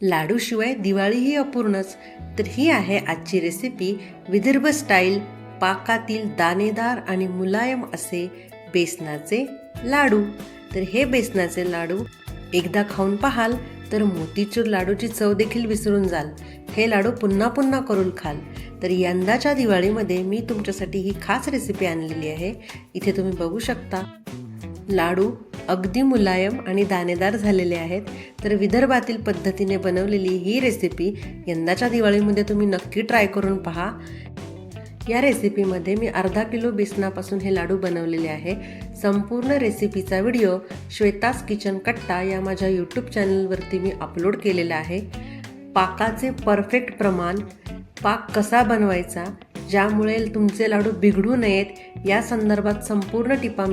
लाडूशिवाय दिवाळीही अपूर्णच. तर ही आहे आजची रेसिपी, विदर्भ स्टाईल पाकातील दाणेदार आणि मुलायम असे बेसनाचे लाडू. तर हे बेसनाचे लाडू एकदा खाऊन पाहाल तर मोतीचूर लाडूची चव देखील विसरून जाल. हे लाडू पुन्हा पुन्हा करून खाल. तर यंदाच्या दिवाळीमध्ये मी तुमच्यासाठी ही खास रेसिपी आणलेली आहे. इथे तुम्ही बघू शकता लाडू अगदी मुलायम आणि दाणेदार झालेले आहेत. तर विदर्भातील पद्धतीने बनवलेली ही रेसिपी यंदाच्या दिवाळीमध्ये तुम्ही नक्की ट्राय करून पहा. या रेसिपीमध्ये मी अर्धा किलो बेसनापासून हे लाडू बनवलेले आहे. संपूर्ण रेसिपीचा व्हिडिओ श्वेतास किचन कट्टा या माझ्या यूट्यूब चॅनलवरती मी अपलोड केलेला आहे. पाकाचे परफेक्ट प्रमाण, पाक कसा बनवायचा, ज्यामुळे तुमचे लाडू बिघडू नयेत या संदर्भात संपूर्ण टिपा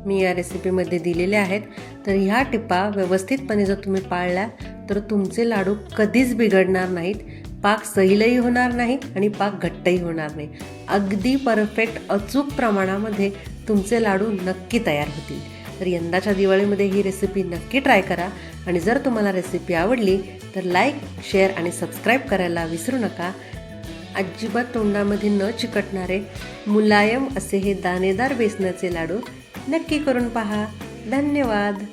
मी या रेसिपीमध्ये दिलेल्या आहेत. तर ह्या टिपा व्यवस्थितपणे जर तुम्ही पाळल्या तर तुमचे लाडू कधीच बिघडणार नाहीत. पाक सैलही होणार नाही आणि पाक घट्टही होणार नाही. अगदी परफेक्ट अचूक प्रमाणामध्ये तुमचे लाडू नक्की तयार होतील. तर यंदाच्या दिवाळीमध्ये ही रेसिपी नक्की ट्राय करा. आणि जर तुम्हाला रेसिपी आवडली तर लाईक, शेअर आणि सबस्क्राईब करायला विसरू नका. अजिबात तोंडामध्ये न चिकटणारे मुलायम असे हे दाणेदार बेसनाचे लाडू नक्की करून पहा. धन्यवाद.